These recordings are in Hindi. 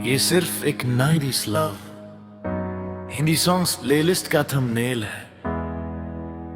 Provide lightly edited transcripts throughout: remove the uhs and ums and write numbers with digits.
ये सिर्फ एक 90s love Hindi songs playlist का थंबनेल है।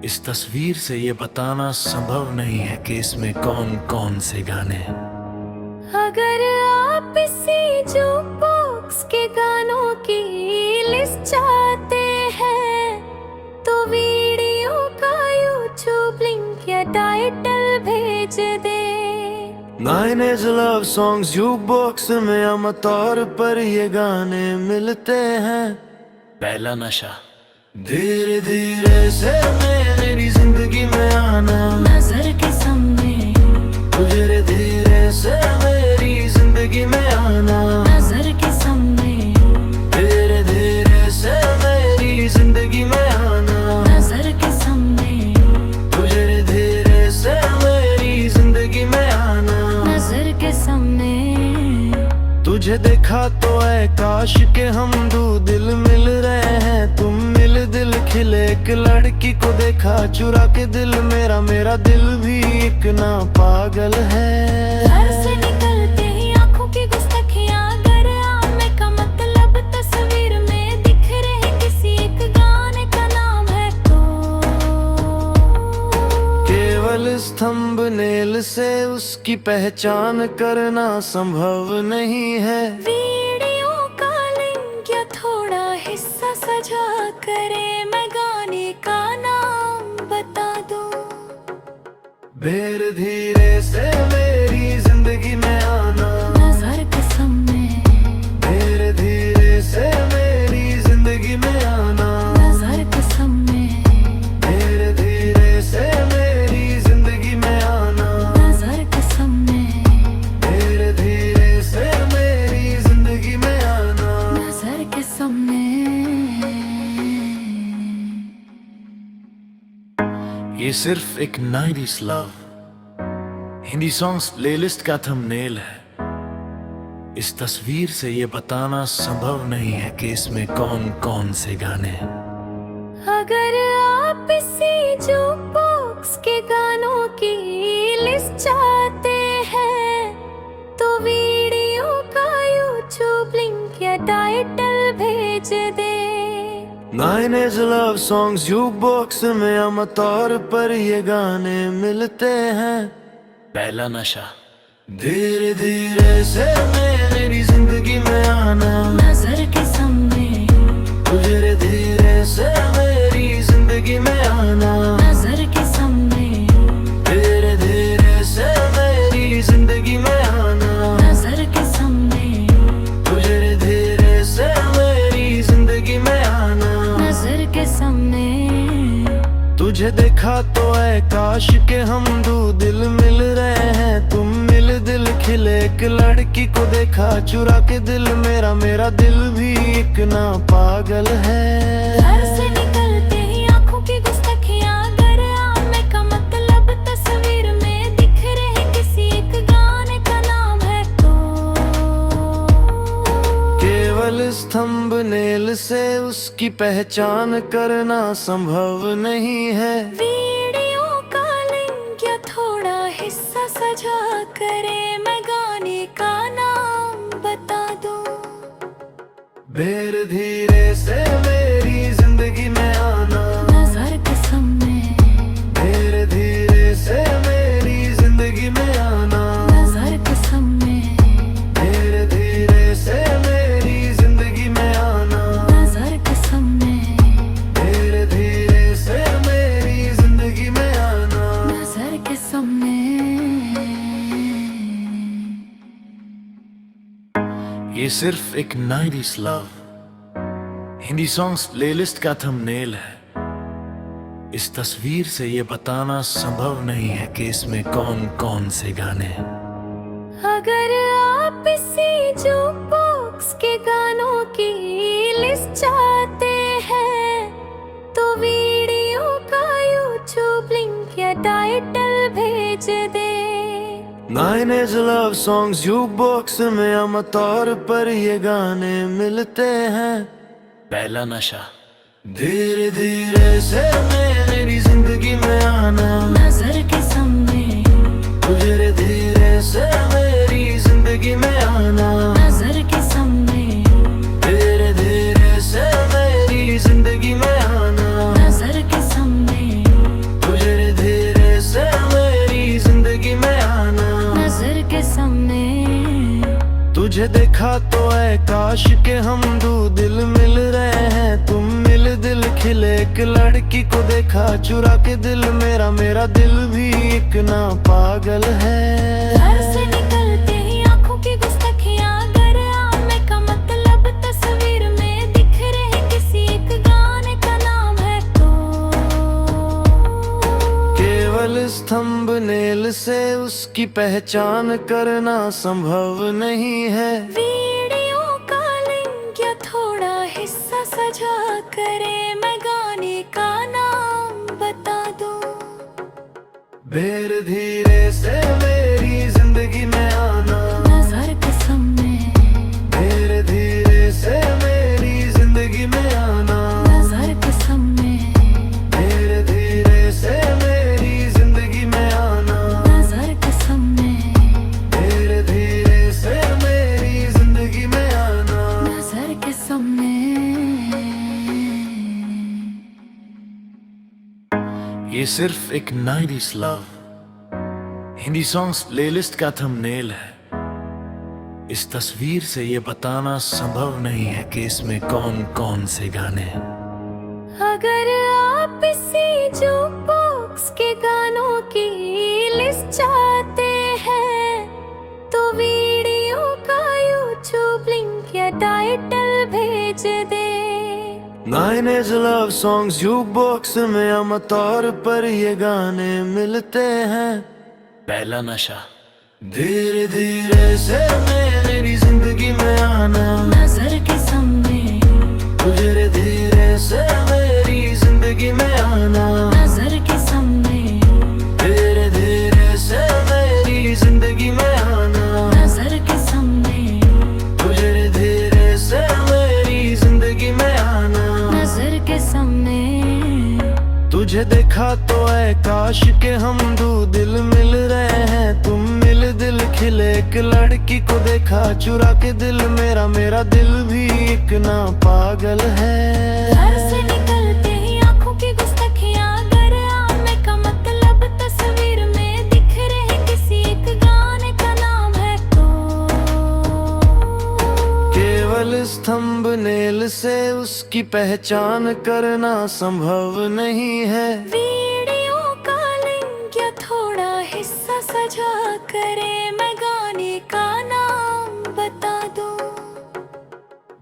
इस तस्वीर से ये बताना संभव नहीं है कि इसमें कौन कौन से गाने हैं। अगर आप इसी जूकबॉक्स के गानों की लिस्ट चाहते हैं तो वीडियो का यूट्यूब लिंक या टाइटल भेज दे। 90s लव सॉन्ग्स जूकबॉक्स में आम तौर पर ये गाने मिलते हैं। पहला नशा, धीरे धीरे से मेरी जिंदगी में आना, नजर के सामने, धीरे धीरे से मेरी जिंदगी में आना, नजर के सामने, धीरे धीरे से मेरी जिंदगी में आना, नजर के सामने, धीरे धीरे से मेरी जिंदगी में आना, नजर के सामने। तुझे देखा तो ऐ काश के हम दो दिल मिल रहे हैं, तुम मिल दिल खिले। एक लड़की को देखा चुरा के दिल मेरा, मेरा दिल भी एक ना पागल है। घर से निकलते ही आंखों की गुस्ताखियां, अगर आने का मतलब तस्वीर में दिख रहे किसी एक गाने का नाम है तो केवल स्तंभ नेल से उसकी पहचान करना संभव नहीं है। वीडियो का लिंक या थोड़ा हिस्सा सजा करे, मैं गाने का नाम बता दूं। धीरे धीरे से मेरी जिंदगी में आना, नजर के सामने, धीरे धीरे से मेरी जिंदगी में आना, नजर के सामने, धीरे धीरे से मेरी जिंदगी में आना, नजर के सामने, धीरे धीरे से मेरी जिंदगी में आना। नजर के सामने। ये सिर्फ एक 90s love Hindi songs playlist का थंबनेल है। इस तस्वीर से ये बताना संभव नहीं है कि इसमें कौन कौन से गाने हैं। अगर आप इसी जूकबॉक्स के गानों की लिस्ट चाहते हैं तो वीडियो का यूट्यूब लिंक या टाइटल भेज दे। 90s लव सॉन्ग्स जूकबॉक्स में आम तौर पर ये गाने मिलते हैं। पहला नशा, धीरे धीरे से मेरी जिंदगी में आना, नजर के सामने, धीरे धीरे से मेरी जिंदगी में आना, नजर के सामने, धीरे धीरे से मेरी जिंदगी में आना, नजर के सामने, धीरे धीरे से मेरी जिंदगी में आना, नजर के सामने। तुझे देखा तो ऐ काश के हम दो दिल मिल रहे हैं, तुम मिल दिल खिले। एक लड़की को देखा चुरा के दिल मेरा, मेरा दिल भी एक ना पागल है। घर से निकलते ही आंखों की गुस्ताखियां, अगर आने का मतलब तस्वीर में दिख रहे किसी एक गाने का नाम है तो केवल स्तंभ नेल से उसकी पहचान करना संभव नहीं है। वीडियो का लिंक या थोड़ा हिस्सा सजा करे, मैं गाने का नाम बता दूं। धीरे धीरे से मेरी जिंदगी में आना, नजर के सामने, धीरे धीरे से मेरी जिंदगी में आना, नजर के सामने, धीरे धीरे से मेरी जिंदगी में आना, नजर के सामने, धीरे धीरे से मेरी जिंदगी में आना। नजर के सामने। ये सिर्फ एक 90s love Hindi songs playlist का थंबनेल है। इस तस्वीर से ये बताना संभव नहीं है कि इसमें कौन कौन से गाने हैं। अगर आप इसी जूकबॉक्स के गानों की लिस्ट चाहते हैं तो वीडियो का यूट्यूब लिंक या टाइटल भेज दे। 90s लव सॉन्ग्स जूकबॉक्स में आम तौर पर ये गाने मिलते हैं। पहला नशा, धीरे धीरे से मेरी जिंदगी में आना, नजर के सामने, धीरे धीरे से मेरी जिंदगी में आना, नजर के सामने, तुझे देखा तो ऐ काश के हम दो दिल मिल रहे हैं तुम मिल दिल खिले एक लड़की को देखा चुरा के दिल मेरा मेरा दिल भी एक ना पागल है घर से निकलते ही आंखों की गुस्ताखियां गर आने का मतलब तस्वीर में दिख रहे किसी एक गाने का नाम है तो केवल स्तंभ नेल से उसकी पहचान करना संभव नहीं है वीडियो कॉलिंग या थोड़ा हिस्सा सजा करे मैं गाने का नाम बता दूं बेर धीरे से मेरी जिंदगी में आना नजर के सामने धीरे धीरे से मेरी जिंदगी में आना नजर के सामने धीरे धीरे से मेरी जिंदगी में आना नजर के सामने धीरे धीरे से मेरी जिंदगी में आना नजर के सामने ये सिर्फ एक 90s love Hindi songs playlist का थंबनेल है इस तस्वीर से ये बताना संभव नहीं है कि इसमें कौन कौन से गाने हैं अगर आप इसी जो बॉक्स के गानों की लिस्ट चाहते हैं तो वीडियो का यूट्यूब लिंक या टाइटल भेज दे 9 लव सॉन्ग्स जूकबॉक्स में आमतौर पर ये गाने मिलते हैं पहला नशा धीरे धीरे से मेरी जिंदगी में आना नजर के सामने धीरे धीरे से मेरी जिंदगी में आना नजर के सामने धीरे धीरे से मेरी जिंदगी में आना नजर के सामने धीरे धीरे से मेरी जिंदगी में आना नजर के सामने तुझे देखा तो ऐ काश के हम दो दिल मिल रहे हैं तुम मिल दिल खिले एक लड़की को देखा चुरा के दिल मेरा मेरा दिल भी एक ना पागल है घर से निकलते ही आंखों की गुस्ताखियां गर आने का मतलब तस्वीर में दिख रहे किसी एक गाने का नाम है तो केवल स्तंभ नेल से उसकी पहचान करना संभव नहीं है वीडियो कॉलिंग या थोड़ा हिस्सा सजा करे मैं गाने का नाम बता दूं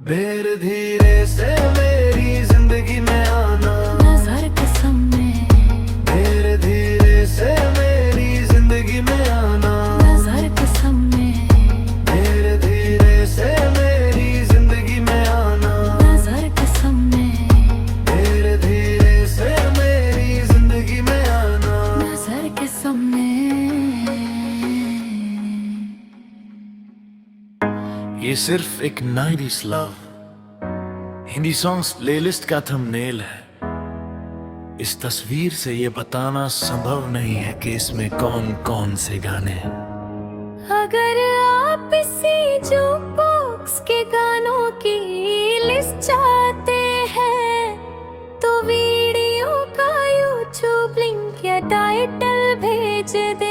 बेर धीरे से मेरी जिंदगी में आना नजर के सामने धीरे धीरे से मेरी जिंदगी में आना नजर के सामने धीरे धीरे से मेरी जिंदगी में आना नजर के सामने धीरे धीरे से मेरी जिंदगी में आना नजर के सामने ये सिर्फ एक 90s love Hindi songs playlist का थंबनेल है इस तस्वीर से ये बताना संभव नहीं है कि इसमें कौन कौन से गाने हैं अगर आप इसी जो बॉक्स के गानों की लिस्ट चाहते हैं तो वीडियो का यूट्यूब लिंक या टाइटल भेज दे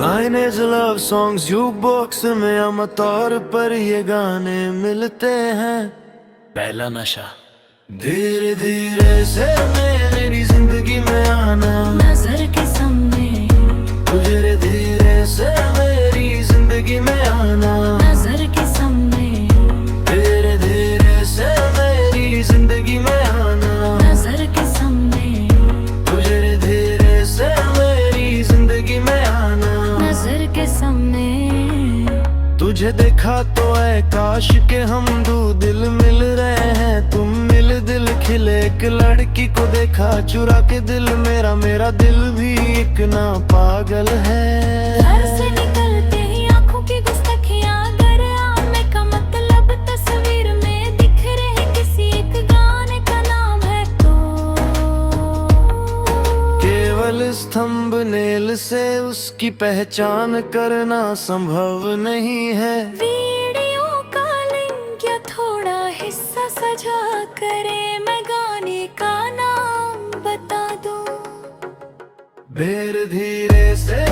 9 लव सॉन्ग्स जूकबॉक्स में आमतौर पर ये गाने मिलते हैं पहला नशा धीरे धीरे से मेरी जिंदगी में आना नजर के सामने धीरे धीरे से मेरी जिंदगी में आना नजर के सामने धीरे धीरे से मेरी जिंदगी में आना नजर के सामने धीरे धीरे से मेरी जिंदगी में आना नजर के सामने तुझे देखा तो ऐ काश के हम दो दिल मिल रहे हैं तुम मिल दिल खिले एक लड़की को देखा चुरा के दिल मेरा मेरा दिल भी एक ना पागल है घर से निकलते ही आंखों की गुस्ताखियां गर आने का मतलब तस्वीर में दिख रहे किसी एक गाने का नाम है तो केवल स्तंभ नेल से उसकी पहचान करना संभव नहीं है वीडियो कॉलिंग या थोड़ा हिस्सा सजा करे मैं गाने का नाम बता दूं बेर धीरे से